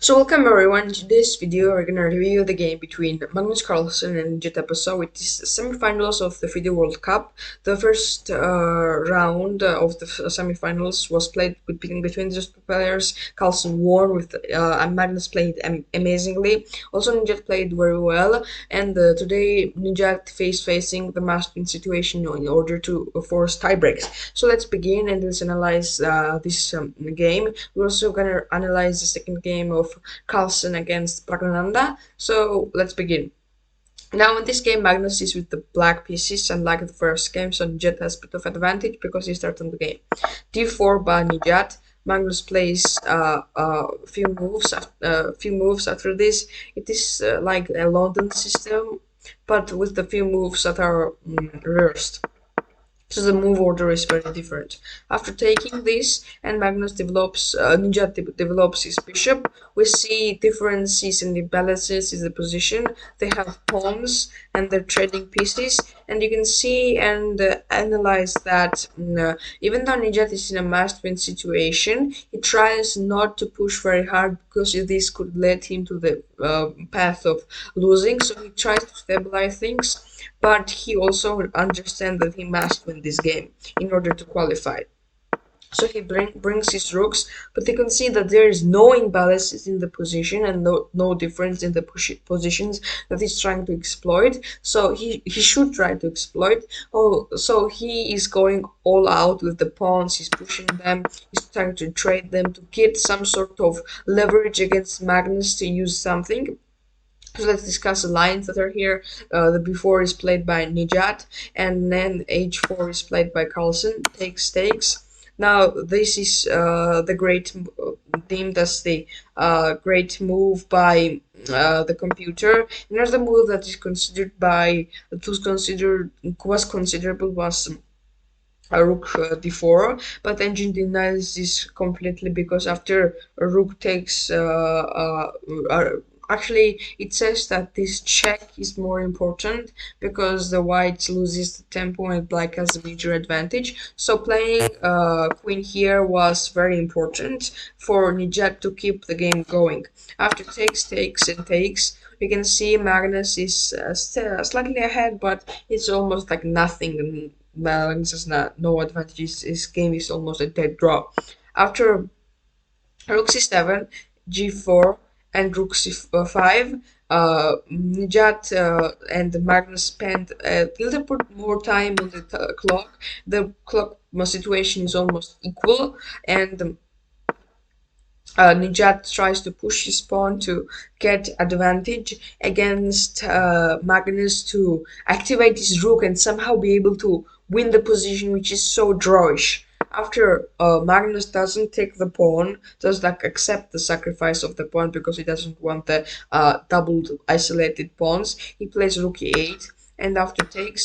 So welcome everyone to this video. We're gonna review the game between Magnus Carlsen and Nijat Abasov. It is semifinals of the Fide World Cup. The first round of the semifinals was played between these two players. Carlsen won with and Magnus played amazingly. Also Nijat played very well, and today Nijat facing the must-win situation in order to force tiebreaks. So let's begin and let's analyze this game. We're also gonna analyze the second game of Carlsen against Praggnanandhaa. So let's begin. Now in this game, Magnus is with the black pieces, unlike the first game, so Nijat has a bit of advantage because he started the game. D4 by Nijat. Magnus plays a few moves after this. It is like a London system, but with the few moves that are reversed. So the move order is very different. After taking this, and Magnus develops, Nijat develops his bishop, we see differences in the balances in the position. They have pawns and they're trading pieces, and you can see and analyze that even though Nijat is in a must-win situation, he tries not to push very hard because this could lead him to the path of losing. So he tries to stabilize things, but he also understands that he must win this game in order to qualify. So he brings his rooks, but you can see that there is no imbalance in the position and no difference in the positions that he's trying to exploit. So he should try to exploit. Oh, so he is going all out with the pawns. He's pushing them. He's trying to trade them to get some sort of leverage against Magnus to use something. So let's discuss the lines that are here. The b4 is played by Nijat, and then h4 is played by Carlsen. Takes. Now this is the great deemed as the great move by the computer. Another move that is considered by was considerable was rook d4, but engine denies this completely because after a rook takes actually it says that this check is more important because the white loses the tempo and black has a major advantage. So playing queen here was very important for Nijat to keep the game going. After takes we can see Magnus is slightly ahead, but it's almost like nothing. Magnus has no advantages. His game is almost a dead draw. After rook c7, g4, and rook c5, Nijat and Magnus spend a little bit more time on the clock. The clock situation is almost equal, and Nijat tries to push his pawn to get advantage against Magnus to activate his rook and somehow be able to win the position, which is so drawish. After Magnus doesn't take the pawn, does like accept the sacrifice of the pawn because he doesn't want the doubled isolated pawns, he plays rook e8, and after takes,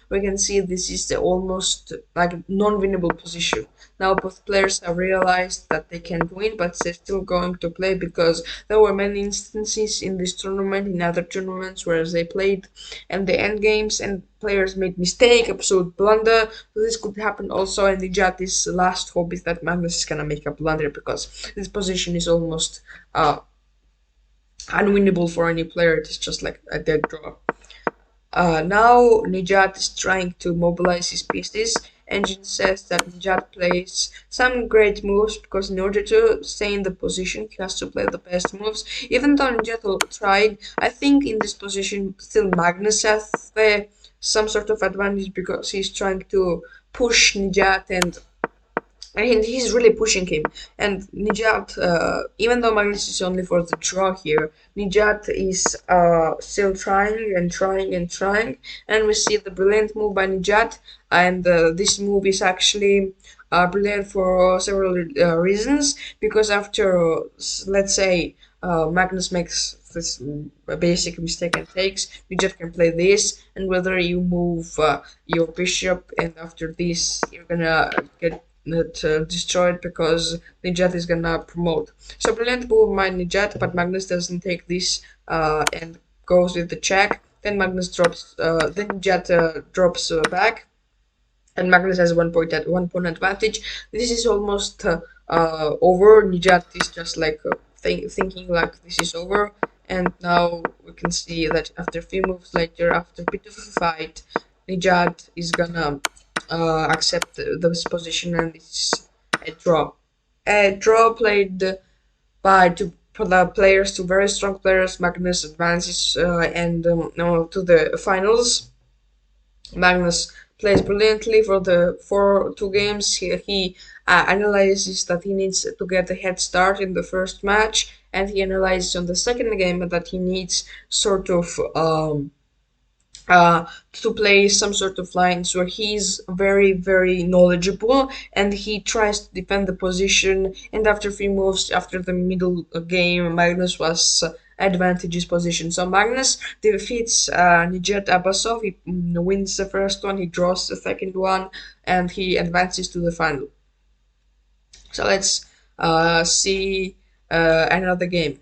we can see this is the almost like non-winnable position. Now both players have realized that they can't win, but they're still going to play because there were many instances in this tournament, in other tournaments, where they played and the end games and players made mistake, absolute blunder. So this could happen also, and Nijat's last hope is that Magnus is gonna make a blunder because this position is almost unwinnable for any player. It is just like a dead draw. Now Nijat is trying to mobilize his pieces. Engine says that Nijat plays some great moves because in order to stay in the position, he has to play the best moves. Even though Nijat tried, I think in this position still Magnus has some sort of advantage because he's trying to push Nijat and he's really pushing him. And Nijat, even though Magnus is only for the draw here, Nijat is still trying, and we see the brilliant move by Nijat, and this move is actually brilliant for several reasons, because after, let's say, Magnus makes this basic mistake and takes, Nijat can play this, and whether you move your bishop, and after this you're gonna get destroyed because Nijat is gonna promote. So brilliant move by Nijat, but Magnus doesn't take this and goes with the check. Then Magnus drops. Then Nijat drops back, and Magnus has 1 point advantage. This is almost over. Nijat is just like thinking like this is over. And now we can see that after a few moves later, after a bit of a fight, Nijat is gonna accept this position, and it's a draw. A draw played by the players, two very strong players. Magnus advances and no, to the finals. Magnus plays brilliantly for the 2 games. He analyzes that he needs to get a head start in the first match, and he analyzes on the second game that he needs sort of to play some sort of lines where he's very, very knowledgeable, and he tries to defend the position. And after 3 moves, after the middle game, Magnus was advantageous position. So Magnus defeats Nijat Abasov. He wins the first one, he draws the second one, and he advances to the final. So let's see another game.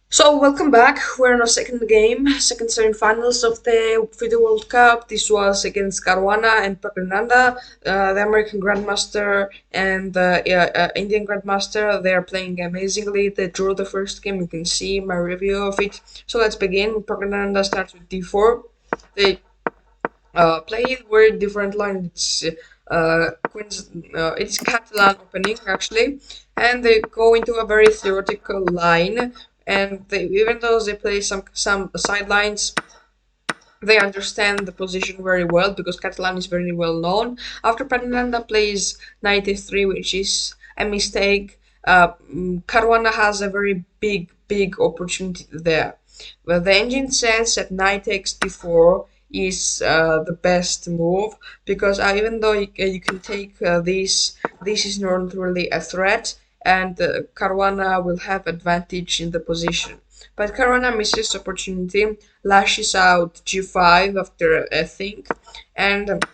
So welcome back. We're in our second game, second semi-finals of the Fide World Cup. This was against Caruana and Praggnanandhaa, the American Grandmaster and the Indian Grandmaster. They are playing amazingly. They drew the first game. You can see my review of it. So let's begin. Praggnanandhaa starts with d4. They play very different line. It's it's Catalan opening actually, and they go into a very theoretical line. And even though they play some sidelines, they understand the position very well because Catalan is very well known. After Praggnanandhaa plays knight f3, which is a mistake, Caruana has a very big opportunity there. Well, the engine says that knight takes d4 is the best move because even though you can take this is not really a threat, and Caruana will have advantage in the position. But Caruana misses opportunity, lashes out g5 after a think, and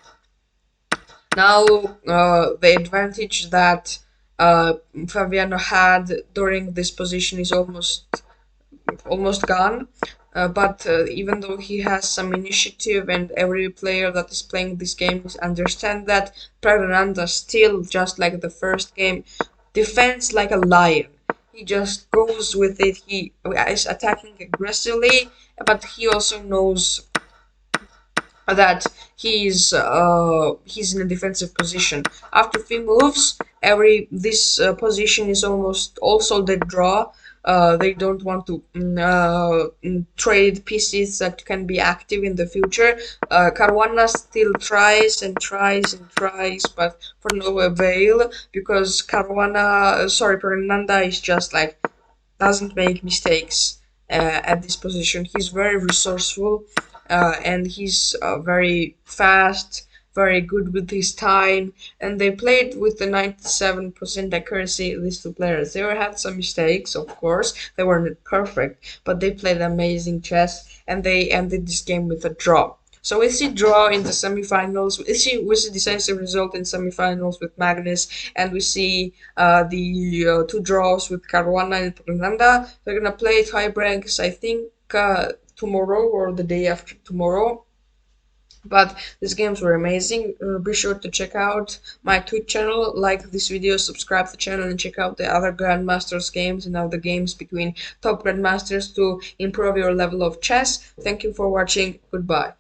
now the advantage that Fabiano had during this position is almost gone. But even though he has some initiative, and every player that is playing this game understand that, Praggnanandhaa still, just like the first game, defends like a lion. He just goes with it. He is attacking aggressively, but he also knows that he's in a defensive position. After 3 moves, this position is almost also the draw. They don't want to trade pieces that can be active in the future. Caruana still tries and tries and tries, but for no avail, because Praggnanandhaa is just like doesn't make mistakes at this position. He's very resourceful, and he's very fast, very good with his time, and they played with the 97% accuracy. These 2 players, they had some mistakes, of course, they weren't perfect, but they played amazing chess, and they ended this game with a draw. So we see draw in the semi-finals. We see decisive result in semi-finals with Magnus, and we see the 2 draws with Caruana and Praggnanandhaa. They're gonna play tie-breaks, I think, tomorrow or the day after tomorrow. But these games were amazing. Be sure to check out my Twitch channel, like this video, subscribe to the channel, and check out the other Grandmasters games and other games between top Grandmasters to improve your level of chess. Thank you for watching. Goodbye.